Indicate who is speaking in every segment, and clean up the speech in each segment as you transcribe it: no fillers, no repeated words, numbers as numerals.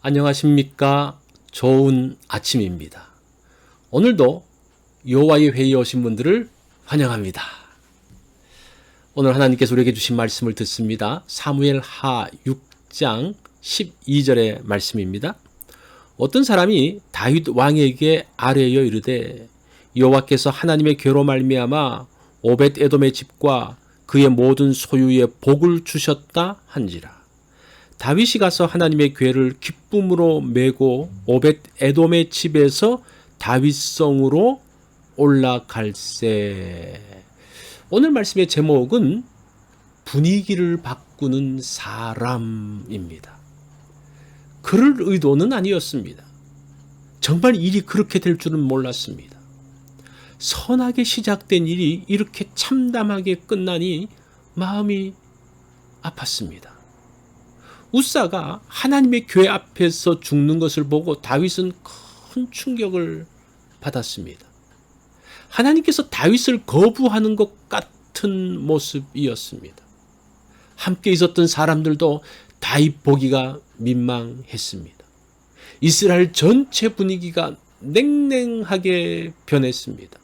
Speaker 1: 안녕하십니까? 좋은 아침입니다. 오늘도 여호와의 회의에 오신 분들을 환영합니다. 오늘 하나님께서 우리에게 주신 말씀을 듣습니다. 사무엘하 6장 12절의 말씀입니다. 어떤 사람이 다윗 왕에게 아뢰어 이르되 여호와께서 하나님의 괴로 말미암아 오벳에돔의 집과 그의 모든 소유에 복을 주셨다 한지라. 다윗이 가서 하나님의 궤를 기쁨으로 메고 오벳에돔의 집에서 다윗성으로 올라갈세. 오늘 말씀의 제목은 분위기를 바꾸는 사람입니다. 그럴 의도는 아니었습니다. 정말 일이 그렇게 될 줄은 몰랐습니다. 선하게 시작된 일이 이렇게 참담하게 끝나니 마음이 아팠습니다. 우사가 하나님의 궤 앞에서 죽는 것을 보고 다윗은 큰 충격을 받았습니다. 하나님께서 다윗을 거부하는 것 같은 모습이었습니다. 함께 있었던 사람들도 다윗 보기가 민망했습니다. 이스라엘 전체 분위기가 냉랭하게 변했습니다.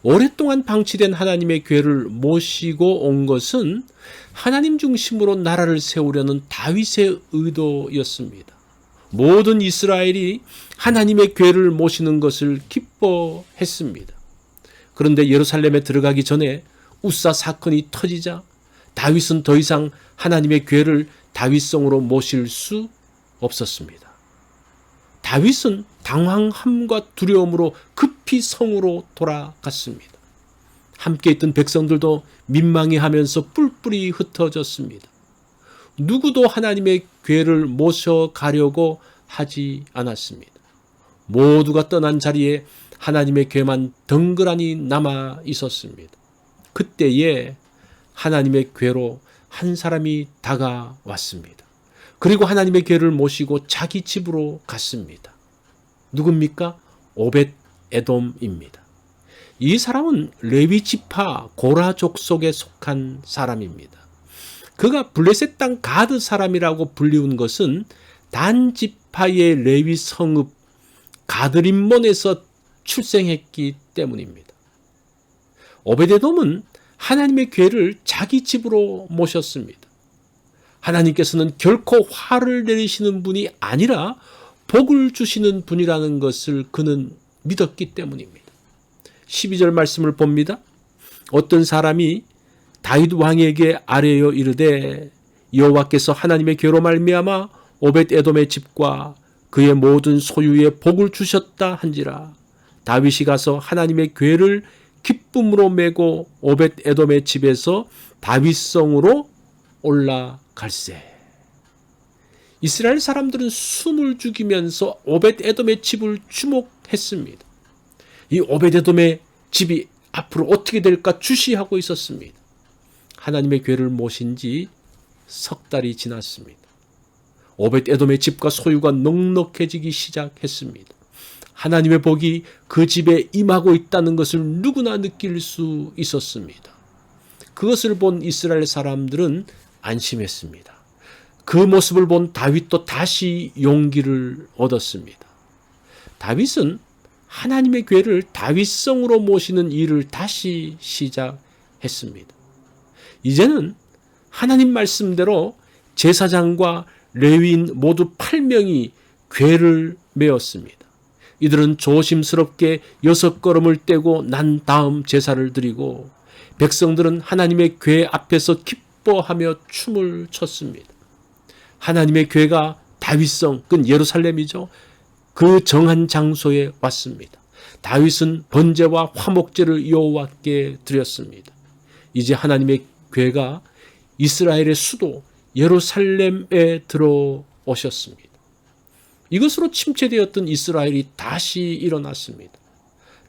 Speaker 1: 오랫동안 방치된 하나님의 궤를 모시고 온 것은 하나님 중심으로 나라를 세우려는 다윗의 의도였습니다. 모든 이스라엘이 하나님의 궤를 모시는 것을 기뻐했습니다. 그런데 예루살렘에 들어가기 전에 우사 사건이 터지자 다윗은 더 이상 하나님의 궤를 다윗성으로 모실 수 없었습니다. 다윗은 당황함과 두려움으로 급히 성으로 돌아갔습니다. 함께 있던 백성들도 민망해하면서 뿔뿔이 흩어졌습니다. 누구도 하나님의 궤를 모셔가려고 하지 않았습니다. 모두가 떠난 자리에 하나님의 궤만 덩그러니 남아 있었습니다. 그때에 하나님의 궤로 한 사람이 다가왔습니다. 그리고 하나님의 궤를 모시고 자기 집으로 갔습니다. 누굽니까? 오벳에돔입니다. 이 사람은 레위 지파 고라 족속에 속한 사람입니다. 그가 블레셋 땅 가드 사람이라고 불리운 것은 단 지파의 레위 성읍 가드림몬에서 출생했기 때문입니다. 오벳에돔은 하나님의 궤를 자기 집으로 모셨습니다. 하나님께서는 결코 화를 내리시는 분이 아니라 복을 주시는 분이라는 것을 그는 믿었기 때문입니다. 12절 말씀을 봅니다. 어떤 사람이 다윗 왕에게 아뢰어 이르되 여호와께서 하나님의 궤로 말미암아 오벳에돔의 집과 그의 모든 소유에 복을 주셨다 한지라. 다윗이 가서 하나님의 궤를 기쁨으로 메고 오벳에돔의 집에서 다윗성으로 올라갈세. 이스라엘 사람들은 숨을 죽이면서 오벳에돔의 집을 주목했습니다. 이 오벳에돔의 집이 앞으로 어떻게 될까 주시하고 있었습니다. 하나님의 궤를 모신 지 석 달이 지났습니다. 오벳에돔의 집과 소유가 넉넉해지기 시작했습니다. 하나님의 복이 그 집에 임하고 있다는 것을 누구나 느낄 수 있었습니다. 그것을 본 이스라엘 사람들은 안심했습니다. 그 모습을 본 다윗도 다시 용기를 얻었습니다. 다윗은 하나님의 궤를 다윗성으로 모시는 일을 다시 시작했습니다. 이제는 하나님 말씀대로 제사장과 레위인 모두 8명이 궤를 메었습니다. 이들은 조심스럽게 6걸음을 떼고 난 다음 제사를 드리고 백성들은 하나님의 궤 앞에서 기뻐하며 춤을 췄습니다. 하나님의 궤가 다윗성, 그 예루살렘이죠. 그 정한 장소에 왔습니다. 다윗은 번제와 화목제를 여호와께 드렸습니다. 이제 하나님의 궤가 이스라엘의 수도 예루살렘에 들어오셨습니다. 이것으로 침체되었던 이스라엘이 다시 일어났습니다.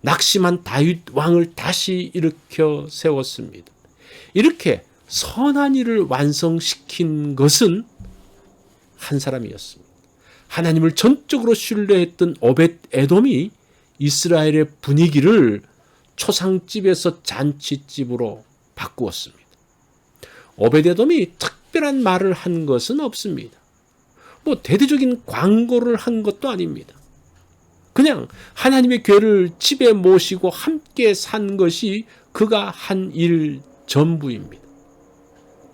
Speaker 1: 낙심한 다윗 왕을 다시 일으켜 세웠습니다. 이렇게 선한 일을 완성시킨 것은 한 사람이었습니다. 하나님을 전적으로 신뢰했던 오벳에돔이 이스라엘의 분위기를 초상집에서 잔치집으로 바꾸었습니다. 오벳에돔이 특별한 말을 한 것은 없습니다. 뭐 대대적인 광고를 한 것도 아닙니다. 그냥 하나님의 교회를 집에 모시고 함께 산 것이 그가 한 일 전부입니다.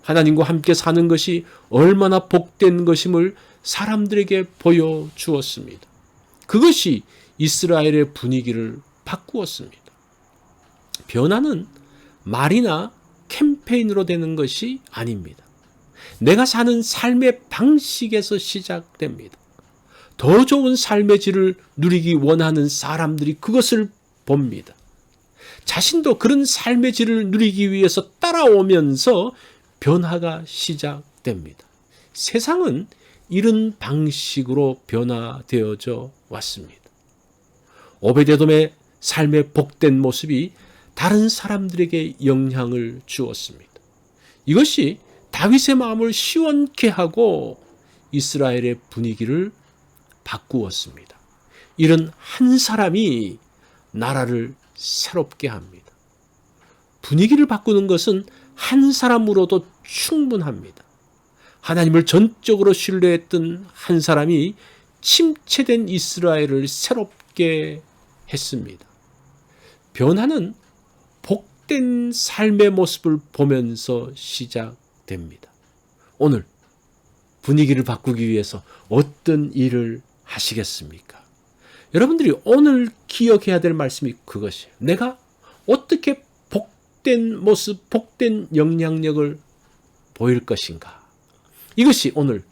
Speaker 1: 하나님과 함께 사는 것이 얼마나 복된 것임을 사람들에게 보여주었습니다. 그것이 이스라엘의 분위기를 바꾸었습니다. 변화는 말이나 캠페인으로 되는 것이 아닙니다. 내가 사는 삶의 방식에서 시작됩니다. 더 좋은 삶의 질을 누리기 원하는 사람들이 그것을 봅니다. 자신도 그런 삶의 질을 누리기 위해서 따라오면서 변화가 시작됩니다. 세상은 이런 방식으로 변화되어져 왔습니다. 오베데돔의 삶의 복된 모습이 다른 사람들에게 영향을 주었습니다. 이것이 다윗의 마음을 시원케 하고 이스라엘의 분위기를 바꾸었습니다. 이런 한 사람이 나라를 새롭게 합니다. 분위기를 바꾸는 것은 한 사람으로도 충분합니다. 하나님을 전적으로 신뢰했던 한 사람이 침체된 이스라엘을 새롭게 했습니다. 변화는 복된 삶의 모습을 보면서 시작됩니다. 오늘 분위기를 바꾸기 위해서 어떤 일을 하시겠습니까? 여러분들이 오늘 기억해야 될 말씀이 그것이에요. 내가 어떻게 복된 모습, 복된 영향력을 보일 것인가? 이것이 오늘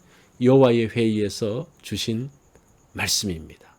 Speaker 1: 여호와의 회의에서 주신 말씀입니다.